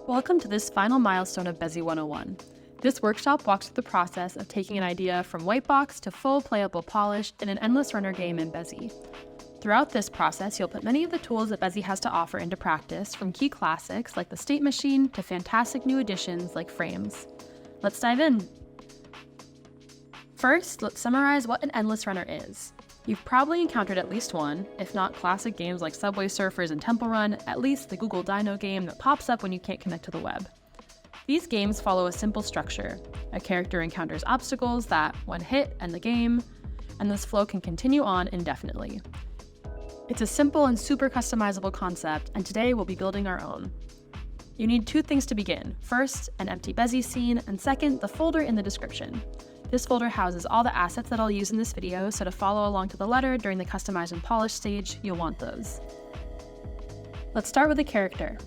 Welcome to this final milestone of Bezi 101. This workshop walks through the process of taking an idea from Whitebox to full playable polish in an endless runner game in Bezi. Throughout this process, you'll put many of the tools that Bezi has to offer into practice, from key classics like the state machine to fantastic new additions like frames. Let's dive in. First, let's summarize what an endless runner is. You've probably encountered at least one, if not classic games like Subway Surfers and Temple Run, at least the Google Dino game that pops up when you can't connect to the web. These games follow a simple structure. A character encounters obstacles that, when hit, end the game, and this flow can continue on indefinitely. It's a simple and super customizable concept, and today we'll be building our own. You need two things to begin. First, an empty Bezi scene, and second, the folder in the description. This folder houses all the assets that I'll use in this video, so to follow along to the letter during the customize and polish stage, you'll want those. Let's start with a character.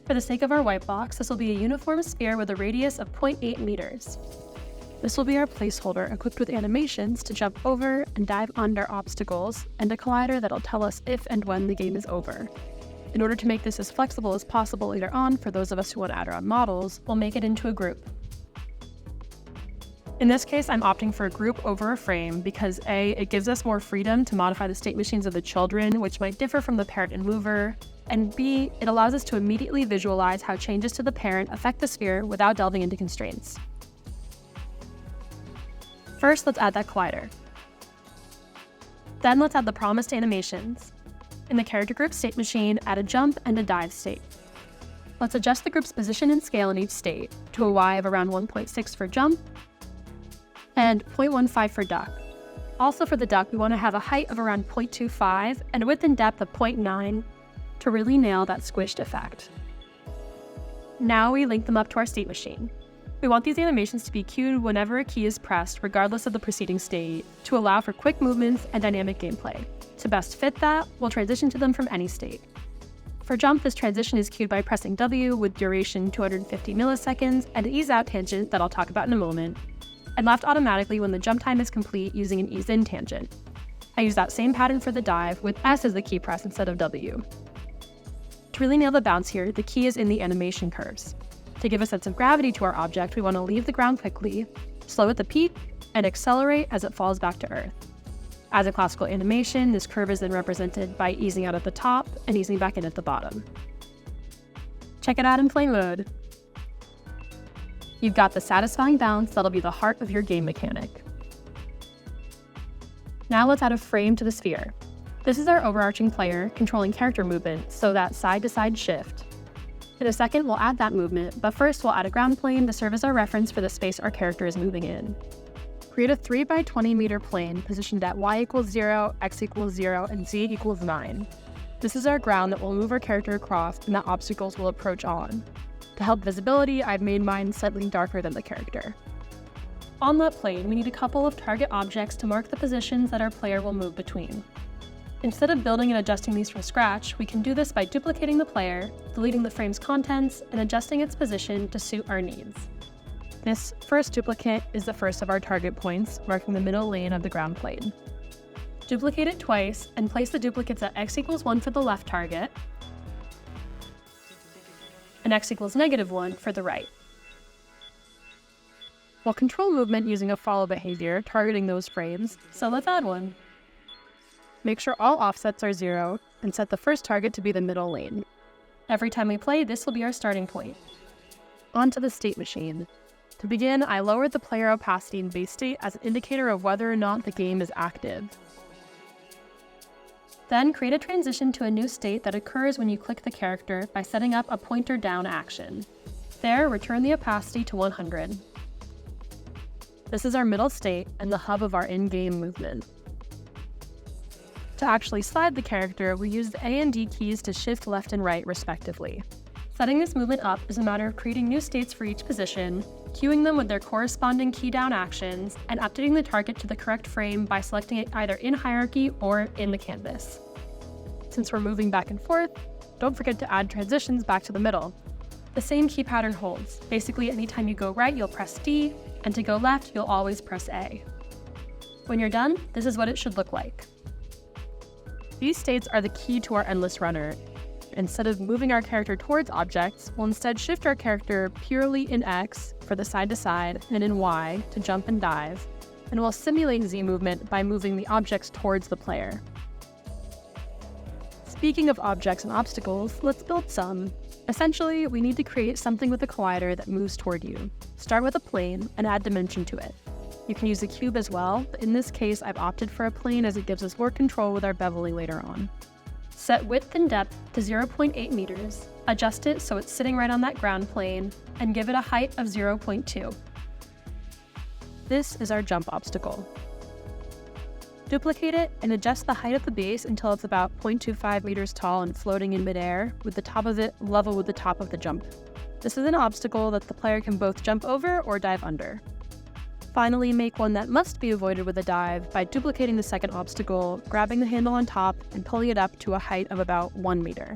For the sake of our white box, this will be a uniform sphere with a radius of 0.8 meters. This will be our placeholder equipped with animations to jump over and dive under obstacles, and a collider that'll tell us if and when the game is over. In order to make this as flexible as possible later on for those of us who want to add our own models, we'll make it into a group. In this case, I'm opting for a group over a frame because A, it gives us more freedom to modify the state machines of the children, which might differ from the parent and mover, and B, it allows us to immediately visualize how changes to the parent affect the sphere without delving into constraints. First, let's add that collider. Then let's add the promised animations. In the character group state machine, add a jump and a dive state. Let's adjust the group's position and scale in each state to a Y of around 1.6 for jump, and 0.15 for duck. Also for the duck, we want to have a height of around 0.25 and a width and depth of 0.9 to really nail that squished effect. Now we link them up to our state machine. We want these animations to be cued whenever a key is pressed, regardless of the preceding state, to allow for quick movements and dynamic gameplay. To best fit that, we'll transition to them from any state. For jump, this transition is cued by pressing W with duration 250 milliseconds and an ease out tangent that I'll talk about in a moment, and left automatically when the jump time is complete using an ease in tangent. I use that same pattern for the dive with S as the key press instead of W. To really nail the bounce here, the key is in the animation curves. To give a sense of gravity to our object, we want to leave the ground quickly, slow at the peak, and accelerate as it falls back to Earth. As a classical animation, this curve is then represented by easing out at the top and easing back in at the bottom. Check it out in play mode. You've got the satisfying bounce that'll be the heart of your game mechanic. Now let's add a frame to the sphere. This is our overarching player controlling character movement, so that side-to-side shift. In a second, we'll add that movement, but first we'll add a ground plane to serve as our reference for the space our character is moving in. Create a 3 by 20 meter plane positioned at y equals 0, x equals 0, and z equals 9. This is our ground that we'll move our character across and that obstacles will approach on. To help visibility, I've made mine slightly darker than the character. On that plane, we need a couple of target objects to mark the positions that our player will move between. Instead of building and adjusting these from scratch, we can do this by duplicating the player, deleting the frame's contents, and adjusting its position to suit our needs. This first duplicate is the first of our target points, marking the middle lane of the ground plane. Duplicate it twice, and place the duplicates at x equals 1 for the left target, and x equals -1 for the right. We'll control movement using a follow behavior, targeting those frames, so let's add one. Make sure all offsets are 0, and set the first target to be the middle lane. Every time we play, this will be our starting point. On to the state machine. To begin, I lowered the player opacity in base state as an indicator of whether or not the game is active. Then create a transition to a new state that occurs when you click the character by setting up a pointer down action. There, return the opacity to 100. This is our middle state and the hub of our in-game movement. To actually slide the character, we use the A and D keys to shift left and right respectively. Setting this movement up is a matter of creating new states for each position, queuing them with their corresponding key down actions, and updating the target to the correct frame by selecting it either in hierarchy or in the canvas. Since we're moving back and forth, don't forget to add transitions back to the middle. The same key pattern holds. Basically, anytime you go right, you'll press D, and to go left, you'll always press A. When you're done, this is what it should look like. These states are the key to our endless runner. instead of moving our character towards objects, we'll instead shift our character purely in X for the side to side and in Y to jump and dive, and we'll simulate Z movement by moving the objects towards the player. Speaking of objects and obstacles, let's build some. Essentially, we need to create something with a collider that moves toward you. Start with a plane and add dimension to it. You can use a cube as well, but in this case I've opted for a plane as it gives us more control with our beveling later on. Set width and depth to 0.8 meters, adjust it so it's sitting right on that ground plane, and give it a height of 0.2. This is our jump obstacle. Duplicate it and adjust the height of the base until it's about 0.25 meters tall and floating in midair, with the top of it level with the top of the jump. This is an obstacle that the player can both jump over or dive under. Finally, make one that must be avoided with a dive by duplicating the second obstacle, grabbing the handle on top, and pulling it up to a height of about 1 meter.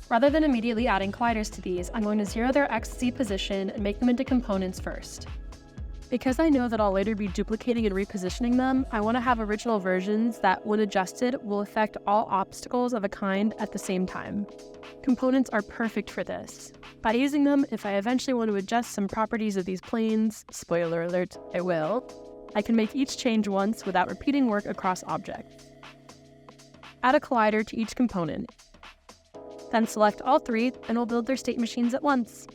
Rather than immediately adding colliders to these, I'm going to zero their XZ position and make them into components first. Because I know that I'll later be duplicating and repositioning them, I want to have original versions that, when adjusted, will affect all obstacles of a kind at the same time. Components are perfect for this. By using them, if I eventually want to adjust some properties of these planes, spoiler alert, I will, I can make each change once without repeating work across objects. Add a collider to each component. Then select all three and we'll build their state machines at once.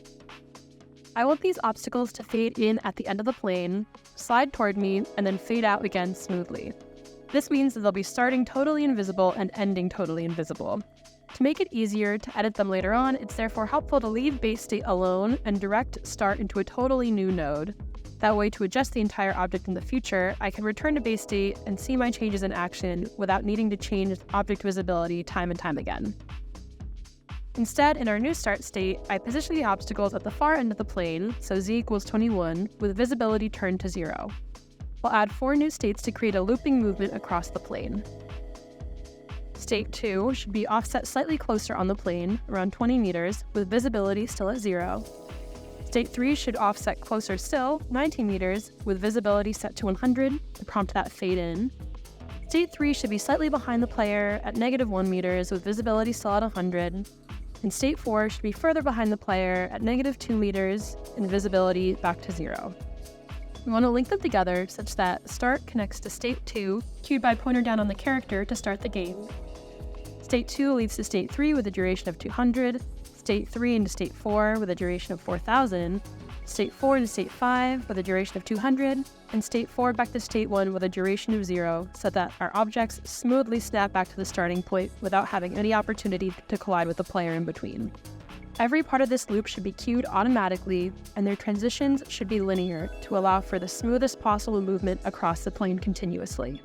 I want these obstacles to fade in at the end of the plane, slide toward me, and then fade out again smoothly. This means that they'll be starting totally invisible and ending totally invisible. To make it easier to edit them later on, it's therefore helpful to leave base state alone and direct start into a totally new node. That way, to adjust the entire object in the future, I can return to base state and see my changes in action without needing to change object visibility time and time again. Instead, in our new start state, I position the obstacles at the far end of the plane, so z equals 21, with visibility turned to 0. We'll add 4 new states to create a looping movement across the plane. State 2 should be offset slightly closer on the plane, around 20 meters, with visibility still at 0. State 3 should offset closer still, 19 meters, with visibility set to 100 to prompt that fade in. State 3 should be slightly behind the player at -1 meters, with visibility still at 100. And State 4 should be further behind the player at -2 meters and visibility back to 0. We want to link them together such that start connects to State 2, cued by pointer down on the character to start the game. State 2 leads to State 3 with a duration of 200, State 3 into State 4 with a duration of 4000, State 4 into State 5 with a duration of 200, and State 4 back to State 1 with a duration of 0, so that our objects smoothly snap back to the starting point without having any opportunity to collide with the player in between. Every part of this loop should be queued automatically, and their transitions should be linear to allow for the smoothest possible movement across the plane continuously.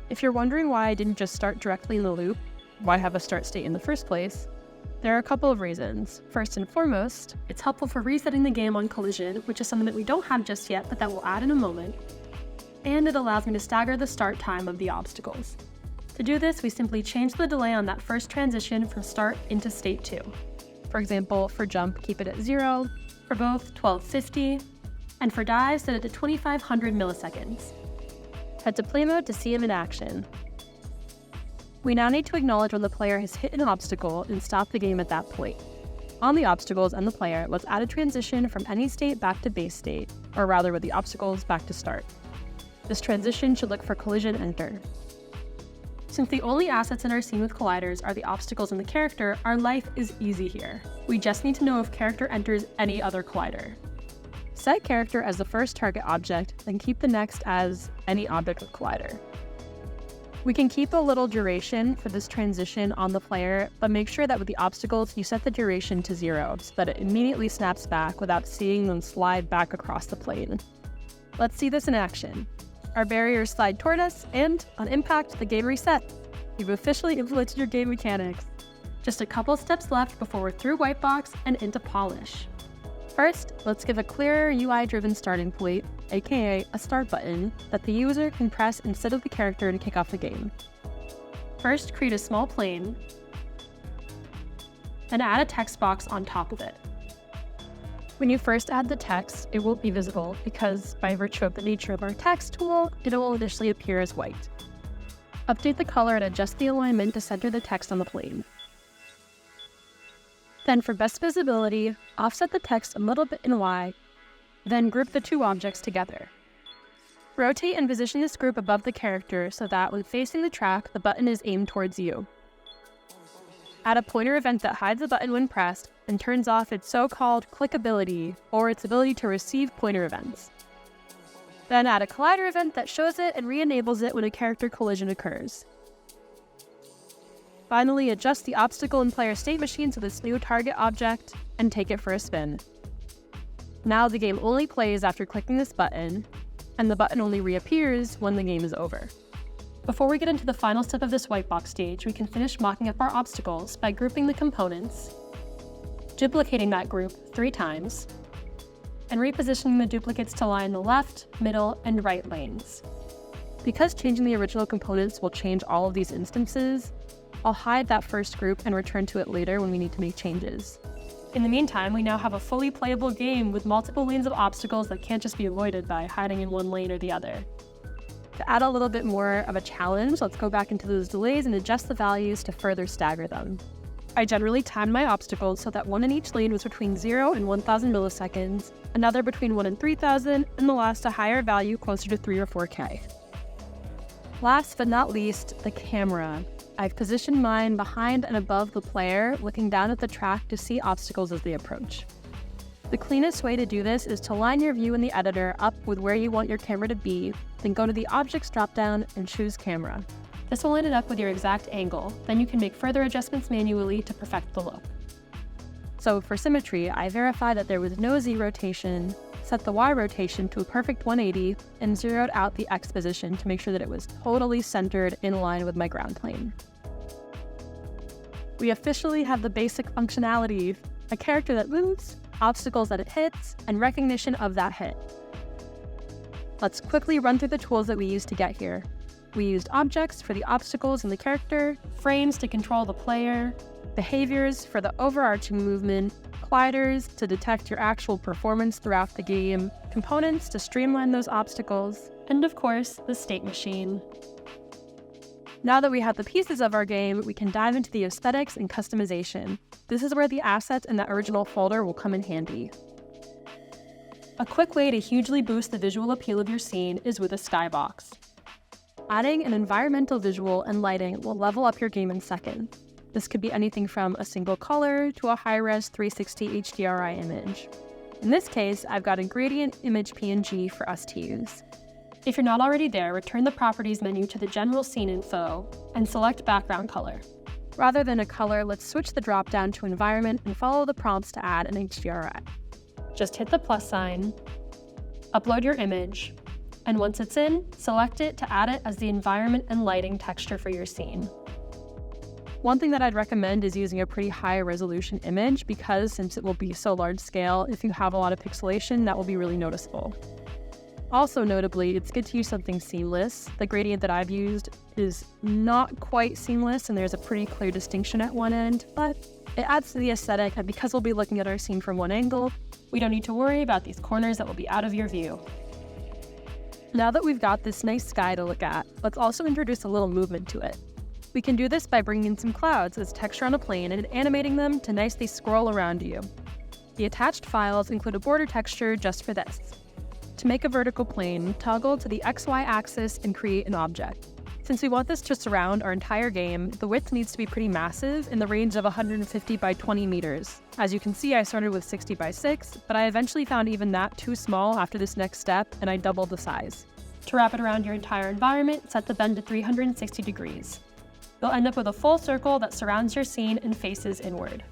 If you're wondering why I didn't just start directly in the loop, why have a start state in the first place, there are a couple of reasons. First and foremost, it's helpful for resetting the game on collision, which is something that we don't have just yet, but that we'll add in a moment. And it allows me to stagger the start time of the obstacles. To do this, we simply change the delay on that first transition from start into State 2. For example, for jump, keep it at 0, for both 1250, and for dive, set it to 2500 milliseconds. Head to play mode to see him in action. We now need to acknowledge when the player has hit an obstacle and stop the game at that point. On the obstacles and the player, let's add a transition from any state back to base state, or rather with the obstacles back to start. This transition should look for collision enter. Since the only assets in our scene with colliders are the obstacles and the character, our life is easy here. We just need to know if character enters any other collider. Set character as the first target object, then keep the next as any object with collider. We can keep a little duration for this transition on the player, but make sure that with the obstacles, you set the duration to 0 so that it immediately snaps back without seeing them slide back across the plane. Let's see this in action. Our barriers slide toward us, and on impact, the game resets. You've officially implemented your game mechanics. Just a couple steps left before we're through Whitebox and into polish. First, let's give a clearer UI-driven starting point, aka a start button, that the user can press instead of the character to kick off the game. First, create a small plane, and add a text box on top of it. When you first add the text, it won't be visible because, by virtue of the nature of our text tool, it will initially appear as white. Update the color and adjust the alignment to center the text on the plane. Then for best visibility, offset the text a little bit in Y, then group the two objects together. Rotate and position this group above the character so that when facing the track, the button is aimed towards you. Add a pointer event that hides the button when pressed and turns off its so-called clickability, or its ability to receive pointer events. Then add a collider event that shows it and re-enables it when a character collision occurs. Finally, adjust the obstacle in player state machine to this new target object and take it for a spin. Now the game only plays after clicking this button, and the button only reappears when the game is over. Before we get into the final step of this Whitebox stage, we can finish mocking up our obstacles by grouping the components, duplicating that group 3 times, and repositioning the duplicates to lie in the left, middle, and right lanes. Because changing the original components will change all of these instances, I'll hide that first group and return to it later when we need to make changes. In the meantime, we now have a fully playable game with multiple lanes of obstacles that can't just be avoided by hiding in one lane or the other. To add a little bit more of a challenge, let's go back into those delays and adjust the values to further stagger them. I generally timed my obstacles so that one in each lane was between 0 and 1000 milliseconds, another between 1 and 3000, and the last a higher value closer to 3 or 4K. Last but not least, the camera. I've positioned mine behind and above the player, looking down at the track to see obstacles as they approach. The cleanest way to do this is to line your view in the editor up with where you want your camera to be, then go to the Objects dropdown and choose Camera. This will line it up with your exact angle, then you can make further adjustments manually to perfect the look. So for symmetry, I verified that there was no Z rotation, set the Y rotation to a perfect 180, and zeroed out the X position to make sure that it was totally centered in line with my ground plane. We officially have the basic functionality, a character that moves, obstacles that it hits, and recognition of that hit. Let's quickly run through the tools that we used to get here. We used objects for the obstacles in the character, frames to control the player, behaviors for the overarching movement, colliders to detect your actual performance throughout the game, components to streamline those obstacles, and of course, the state machine. Now that we have the pieces of our game, we can dive into the aesthetics and customization. This is where the assets in that original folder will come in handy. A quick way to hugely boost the visual appeal of your scene is with a Skybox. Adding an environmental visual and lighting will level up your game in seconds. This could be anything from a single color to a high-res 360 HDRI image. In this case, I've got a gradient image PNG for us to use. If you're not already there, return the Properties menu to the General Scene Info and select Background Color. Rather than a color, let's switch the drop-down to Environment and follow the prompts to add an HDRI. Just hit the plus sign, upload your image, and once it's in, select it to add it as the environment and lighting texture for your scene. One thing that I'd recommend is using a pretty high resolution image because since it will be so large scale, if you have a lot of pixelation, that will be really noticeable. Also notably, it's good to use something seamless. The gradient that I've used is not quite seamless and there's a pretty clear distinction at one end, but it adds to the aesthetic, and because we'll be looking at our scene from one angle, we don't need to worry about these corners that will be out of your view. Now that we've got this nice sky to look at, let's also introduce a little movement to it. We can do this by bringing in some clouds as texture on a plane and animating them to nicely scroll around you. The attached files include a border texture just for this. To make a vertical plane, toggle to the XY axis and create an object. Since we want this to surround our entire game, the width needs to be pretty massive in the range of 150 by 20 meters. As you can see, I started with 60 by 6, but I eventually found even that too small after this next step, and I doubled the size. To wrap it around your entire environment, set the bend to 360 degrees. You'll end up with a full circle that surrounds your scene and faces inward.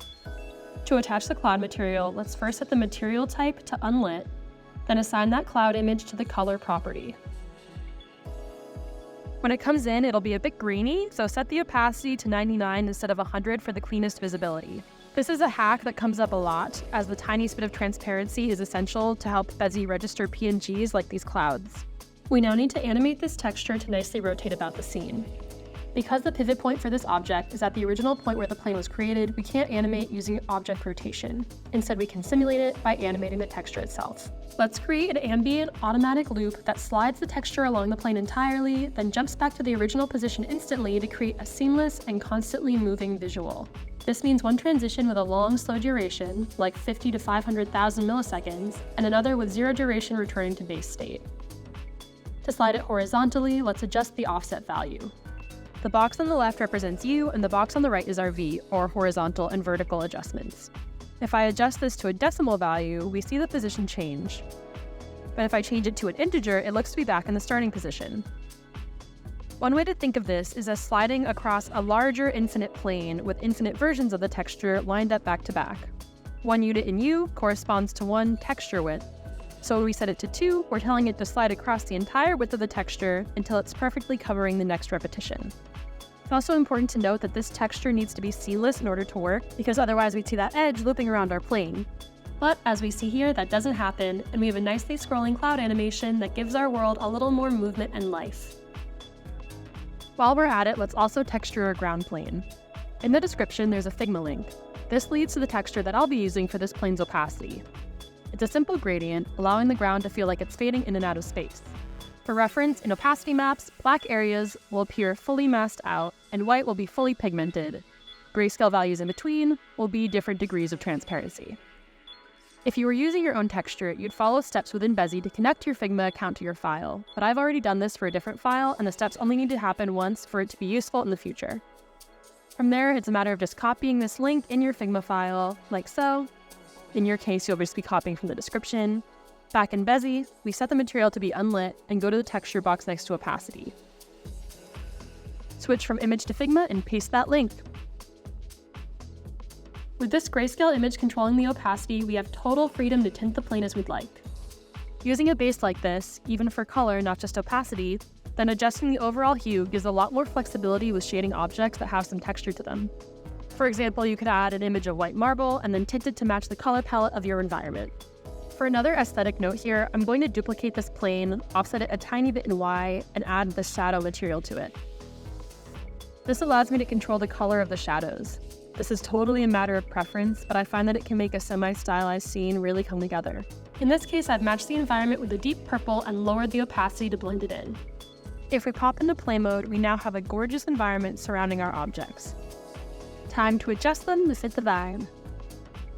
To attach the cloud material, let's first set the material type to unlit, then assign that cloud image to the color property. When it comes in, it'll be a bit grainy, so set the opacity to 99 instead of 100 for the cleanest visibility. This is a hack that comes up a lot, as the tiniest bit of transparency is essential to help Bezi register PNGs like these clouds. We now need to animate this texture to nicely rotate about the scene. Because the pivot point for this object is at the original point where the plane was created, we can't animate using object rotation. Instead, we can simulate it by animating the texture itself. Let's create an ambient automatic loop that slides the texture along the plane entirely, then jumps back to the original position instantly to create a seamless and constantly moving visual. This means one transition with a long, slow duration, like 50 to 500,000 milliseconds, and another with zero duration returning to base state. To slide it horizontally, let's adjust the offset value. The box on the left represents U, and the box on the right is our V, or horizontal and vertical adjustments. If I adjust this to a decimal value, we see the position change. But if I change it to an integer, it looks to be back in the starting position. One way to think of this is as sliding across a larger infinite plane with infinite versions of the texture lined up back to back. One unit in U corresponds to one texture width. So when we set it to 2, we're telling it to slide across the entire width of the texture until it's perfectly covering the next repetition. It's also important to note that this texture needs to be seamless in order to work, because otherwise we'd see that edge looping around our plane. But as we see here, that doesn't happen, and we have a nicely scrolling cloud animation that gives our world a little more movement and life. While we're at it, let's also texture our ground plane. In the description, there's a Figma link. This leads to the texture that I'll be using for this plane's opacity. It's a simple gradient, allowing the ground to feel like it's fading in and out of space. For reference, in opacity maps, black areas will appear fully masked out, and white will be fully pigmented. Grayscale values in between will be different degrees of transparency. If you were using your own texture, you'd follow steps within Bezi to connect your Figma account to your file, but I've already done this for a different file, and the steps only need to happen once for it to be useful in the future. From there, it's a matter of just copying this link in your Figma file, like so. In your case, you'll just be copying from the description. Back in Bezi, we set the material to be unlit and go to the texture box next to opacity. Switch from image to Figma and paste that link. With this grayscale image controlling the opacity, we have total freedom to tint the plane as we'd like. Using a base like this, even for color, not just opacity, then adjusting the overall hue gives a lot more flexibility with shading objects that have some texture to them. For example, you could add an image of white marble and then tint it to match the color palette of your environment. For another aesthetic note here, I'm going to duplicate this plane, offset it a tiny bit in Y, and add the shadow material to it. This allows me to control the color of the shadows. This is totally a matter of preference, but I find that it can make a semi-stylized scene really come together. In this case, I've matched the environment with a deep purple and lowered the opacity to blend it in. If we pop into play mode, we now have a gorgeous environment surrounding our objects. Time to adjust them to fit the vibe.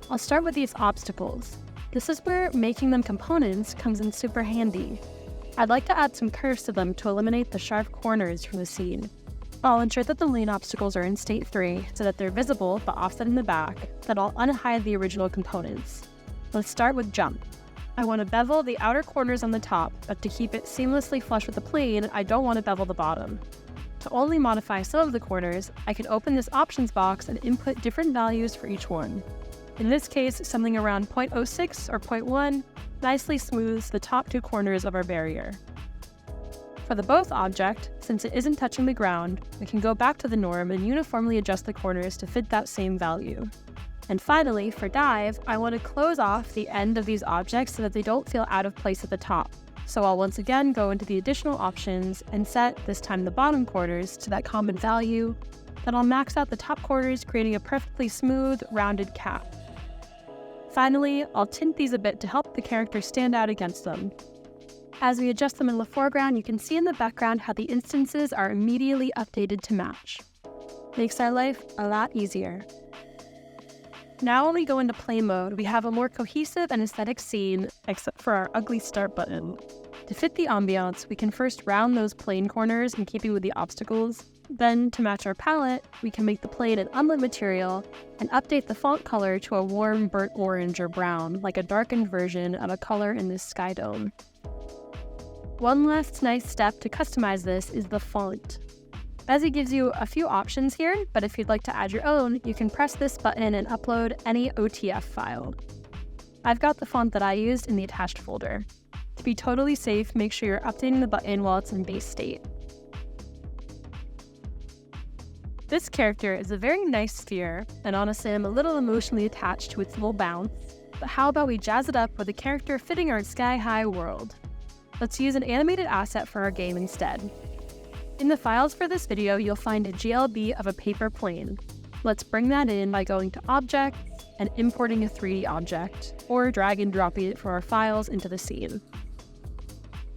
I'll start with these obstacles. This is where making them components comes in super handy. I'd like to add some curves to them to eliminate the sharp corners from the scene. I'll ensure that the lane obstacles are in state 3 so that they're visible but offset in the back, then I'll unhide the original components. Let's start with jump. I want to bevel the outer corners on the top, but to keep it seamlessly flush with the plane, I don't want to bevel the bottom. To only modify some of the corners, I can open this options box and input different values for each one. In this case, something around 0.06 or 0.1 nicely smooths the top 2 corners of our barrier. For the both object, since it isn't touching the ground, we can go back to the norm and uniformly adjust the corners to fit that same value. And finally, for dive, I want to close off the end of these objects so that they don't feel out of place at the top. So I'll once again go into the additional options and set, this time the bottom corners, to that common value. Then I'll max out the top corners, creating a perfectly smooth, rounded cap. Finally, I'll tint these a bit to help the character stand out against them. As we adjust them in the foreground, you can see in the background how the instances are immediately updated to match. Makes our life a lot easier. Now when we go into play mode, we have a more cohesive and aesthetic scene, except for our ugly start button. To fit the ambiance, we can first round those plane corners in keeping with the obstacles. Then, to match our palette, we can make the plane an unlit material and update the font color to a warm burnt orange or brown, like a darkened version of a color in this sky dome. One last nice step to customize this is the font. Bezi gives you a few options here, but if you'd like to add your own, you can press this button and upload any OTF file. I've got the font that I used in the attached folder. To be totally safe, make sure you're updating the button while it's in base state. This character is a very nice sphere, and honestly I'm a little emotionally attached to its little bounce, but how about we jazz it up with a character fitting our sky-high world? Let's use an animated asset for our game instead. In the files for this video, you'll find a GLB of a paper plane. Let's bring that in by going to Objects and importing a 3D object, or drag and dropping it from our files into the scene.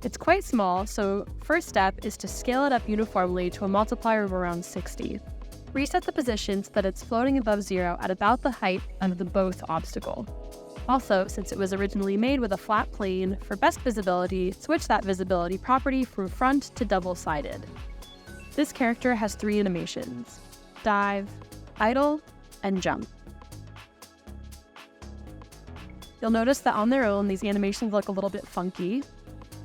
It's quite small, so first step is to scale it up uniformly to a multiplier of around 60. Reset the position so that it's floating above 0 at about the height of the both obstacle. Also, since it was originally made with a flat plane, for best visibility, switch that visibility property from front to double-sided. This character has 3 animations: dive, idle, and jump. You'll notice that on their own, these animations look a little bit funky.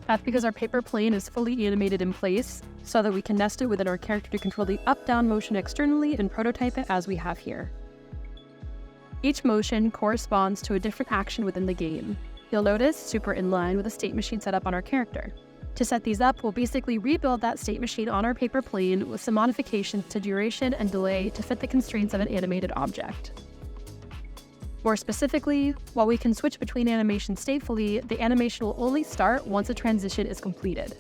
That's because our paper plane is fully animated in place, so that we can nest it within our character to control the up-down motion externally and prototype it as we have here. Each motion corresponds to a different action within the game. You'll notice super in line with a state machine set up on our character. To set these up, we'll basically rebuild that state machine on our paper plane with some modifications to duration and delay to fit the constraints of an animated object. More specifically, while we can switch between animations statefully, the animation will only start once a transition is completed.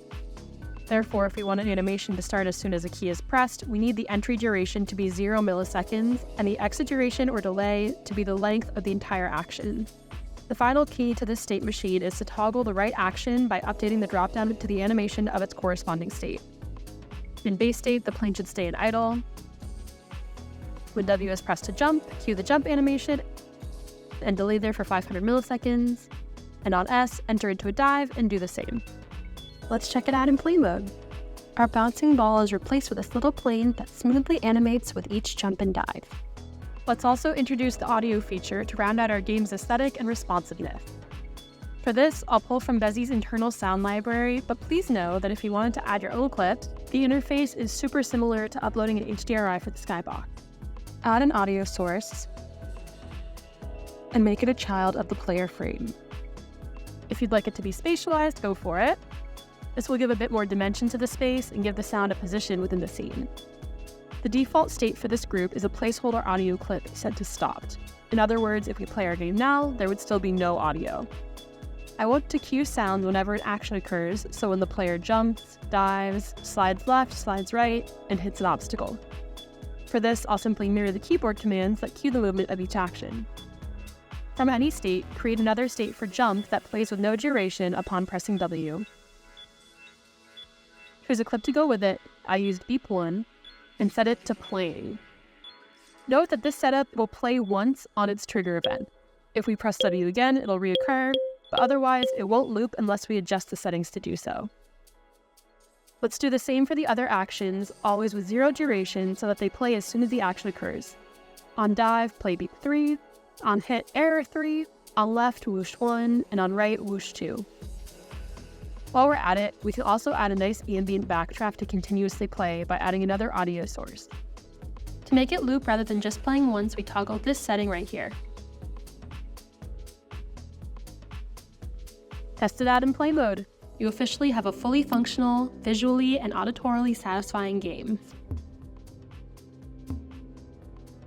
Therefore, if we want an animation to start as soon as a key is pressed, we need the entry duration to be 0 milliseconds and the exit duration or delay to be the length of the entire action. The final key to this state machine is to toggle the right action by updating the dropdown to the animation of its corresponding state. In base state, the plane should stay in idle. When W is pressed to jump, cue the jump animation and delay there for 500 milliseconds. And on S, enter into a dive and do the same. Let's check it out in play mode. Our bouncing ball is replaced with this little plane that smoothly animates with each jump and dive. Let's also introduce the audio feature to round out our game's aesthetic and responsiveness. For this, I'll pull from Bezi's internal sound library, but please know that if you wanted to add your own clips, the interface is super similar to uploading an HDRI for the Skybox. Add an audio source, and make it a child of the player frame. If you'd like it to be spatialized, go for it. This will give a bit more dimension to the space and give the sound a position within the scene. The default state for this group is a placeholder audio clip set to stopped. In other words, if we play our game now, there would still be no audio. I want to cue sound whenever an action occurs, so when the player jumps, dives, slides left, slides right, and hits an obstacle. For this, I'll simply mirror the keyboard commands that cue the movement of each action. From any state, create another state for jump that plays with no duration upon pressing W. Here's a clip to go with it. I used beep 1 and set it to playing. Note that this setup will play once on its trigger event. If we press W again, it'll reoccur, but otherwise it won't loop unless we adjust the settings to do so. Let's do the same for the other actions, always with 0 duration so that they play as soon as the action occurs. On dive, play beep 3, on hit, error 3, on left, whoosh 1, and on right, whoosh 2. While we're at it, we can also add a nice ambient backtrack to continuously play by adding another audio source. To make it loop rather than just playing once, we toggle this setting right here. Test it out in play mode. You officially have a fully functional, visually and auditorily satisfying game.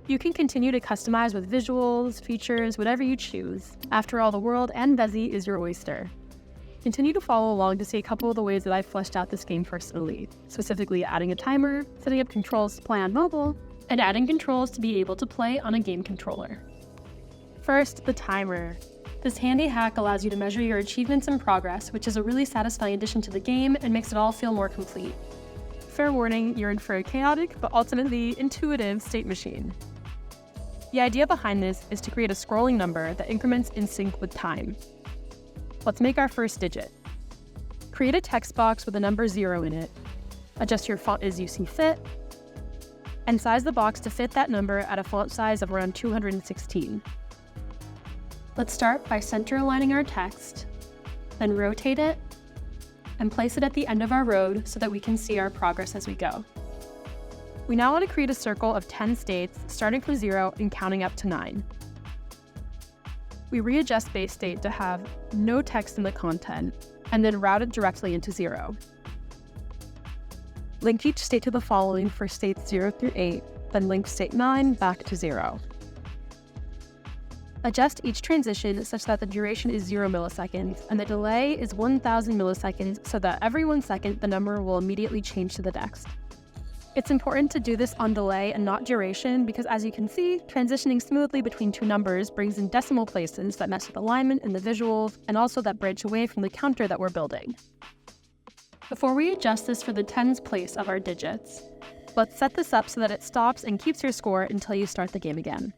You can continue to customize with visuals, features, whatever you choose. After all, the world and Bezi is your oyster. Continue to follow along to see a couple of the ways that I've fleshed out this game personally, specifically adding a timer, setting up controls to play on mobile, and adding controls to be able to play on a game controller. First, the timer. This handy hack allows you to measure your achievements and progress, which is a really satisfying addition to the game and makes it all feel more complete. Fair warning, you're in for a chaotic, but ultimately intuitive state machine. The idea behind this is to create a scrolling number that increments in sync with time. Let's make our first digit. Create a text box with the number 0 in it. Adjust your font as you see fit, and size the box to fit that number at a font size of around 216. Let's start by center aligning our text, then rotate it, and place it at the end of our road so that we can see our progress as we go. We now want to create a circle of 10 states, starting from 0 and counting up to 9. We readjust base state to have no text in the content, and then route it directly into 0. Link each state to the following for states 0 through 8, then link state 9 back to 0. Adjust each transition such that the duration is 0 milliseconds, and the delay is 1000 milliseconds so that every 1 second the number will immediately change to the next. It's important to do this on delay and not duration because, as you can see, transitioning smoothly between two numbers brings in decimal places that mess with alignment and the visuals, and also that bridge away from the counter that we're building. Before we adjust this for the tens place of our digits, Let's set this up so that it stops and keeps your score until you start the game again.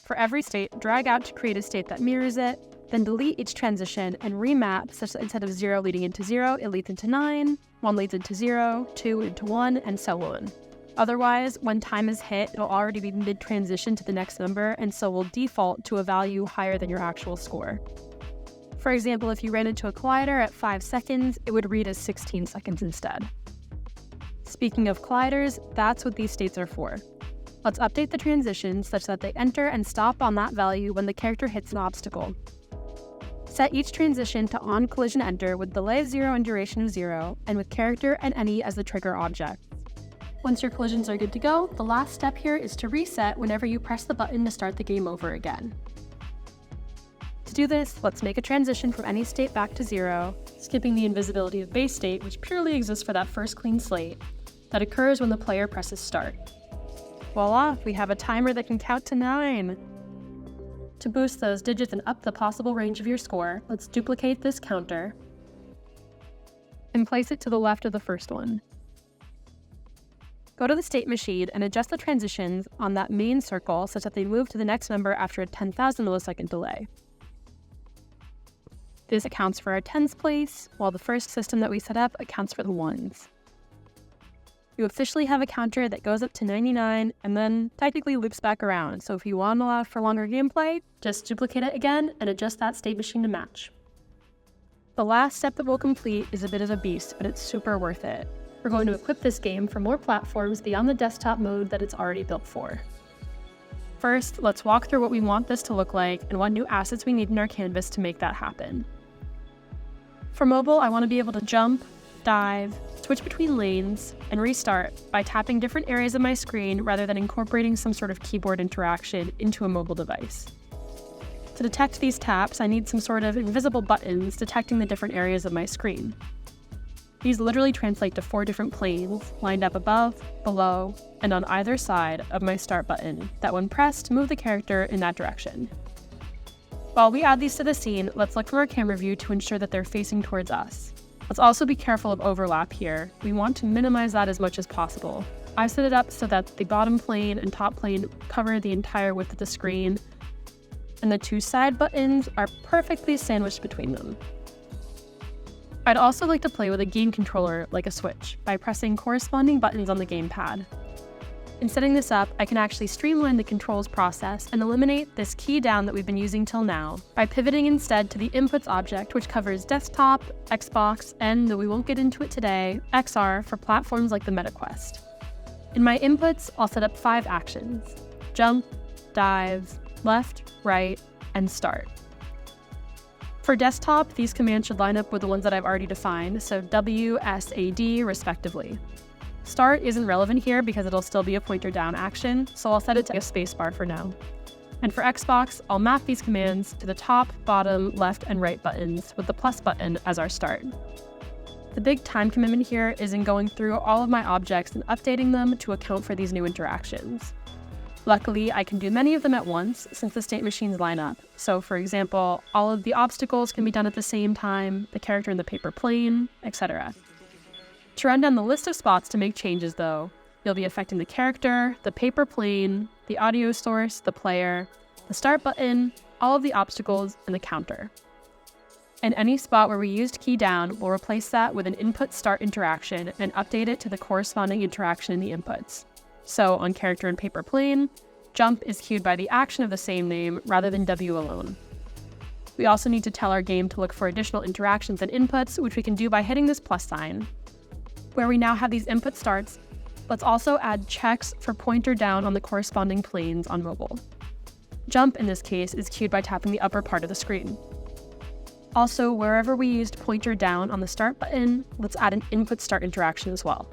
For every state, drag out to create a state that mirrors it, then delete each transition and remap such that instead of 0 leading into 0, it leads into 9, 1 leads into 0, 2 into 1, and so on. Otherwise, when time is hit, it'll already be mid-transition to the next number, and so will default to a value higher than your actual score. For example, if you ran into a collider at 5 seconds, it would read as 16 seconds instead. Speaking of colliders, that's what these states are for. Let's update the transitions such that they enter and stop on that value when the character hits an obstacle. Set each transition to on collision enter with delay of 0 and duration of 0, and with character and any as the trigger object. Once your collisions are good to go, the last step here is to reset whenever you press the button to start the game over again. To do this, let's make a transition from any state back to 0, skipping the invisibility of base state, which purely exists for that first clean slate, that occurs when the player presses start. Voila, we have a timer that can count to 9. To boost those digits and up the possible range of your score, let's duplicate this counter and place it to the left of the first one. Go to the state machine and adjust the transitions on that main circle such that they move to the next number after a 10,000 millisecond delay. This accounts for our tens place, while the first system that we set up accounts for the ones. You officially have a counter that goes up to 99 and then technically loops back around, so if you want to allow for longer gameplay, just duplicate it again and adjust that state machine to match. The last step that we'll complete is a bit of a beast, but it's super worth it. We're going to equip this game for more platforms beyond the desktop mode that it's already built for. First, let's walk through what we want this to look like and what new assets we need in our canvas to make that happen. For mobile, I want to be able to jump, dive, switch between lanes, and restart by tapping different areas of my screen rather than incorporating some sort of keyboard interaction into a mobile device. To detect these taps, I need some sort of invisible buttons detecting the different areas of my screen. These literally translate to 4 different planes lined up above, below, and on either side of my start button that when pressed move the character in that direction. While we add these to the scene, let's look from our camera view to ensure that they're facing towards us. Let's also be careful of overlap here. We want to minimize that as much as possible. I've set it up so that the bottom plane and top plane cover the entire width of the screen, and the 2 side buttons are perfectly sandwiched between them. I'd also like to play with a game controller like a Switch by pressing corresponding buttons on the gamepad. In setting this up, I can actually streamline the controls process and eliminate this key down that we've been using till now by pivoting instead to the inputs object, which covers desktop, Xbox, and, though we won't get into it today, XR for platforms like the MetaQuest. In my inputs, I'll set up 5 actions: jump, dive, left, right, and start. For desktop, these commands should line up with the ones that I've already defined, so W, S, A, D, respectively. Start isn't relevant here because it'll still be a pointer down action, so I'll set it to a spacebar for now. And for Xbox, I'll map these commands to the top, bottom, left, and right buttons with the plus button as our start. The big time commitment here is in going through all of my objects and updating them to account for these new interactions. Luckily, I can do many of them at once since the state machines line up. So for example, all of the obstacles can be done at the same time, the character in the paper plane, etc. To run down the list of spots to make changes though, you'll be affecting the character, the paper plane, the audio source, the player, the start button, all of the obstacles, and the counter. And any spot where we used key down, we'll replace that with an input start interaction and update it to the corresponding interaction in the inputs. So on character and paper plane, jump is cued by the action of the same name rather than W alone. We also need to tell our game to look for additional interactions and inputs, which we can do by hitting this plus sign. Where we now have these input starts, let's also add checks for pointer down on the corresponding planes on mobile. Jump in this case is cued by tapping the upper part of the screen. Also, wherever we used pointer down on the start button, let's add an input start interaction as well.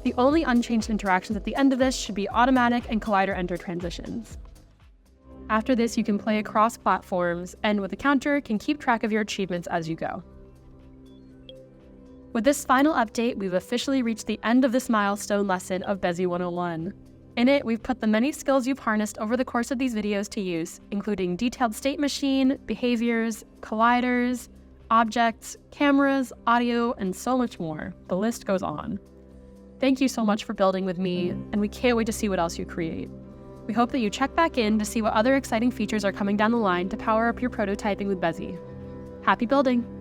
The only unchanged interactions at the end of this should be automatic and collider enter transitions. After this, you can play across platforms, and with the counter, can keep track of your achievements as you go. With this final update, we've officially reached the end of this milestone lesson of Bezi 101. In it, we've put the many skills you've harnessed over the course of these videos to use, including detailed state machine, behaviors, colliders, objects, cameras, audio, and so much more. The list goes on. Thank you so much for building with me, and we can't wait to see what else you create. We hope that you check back in to see what other exciting features are coming down the line to power up your prototyping with Bezi. Happy building!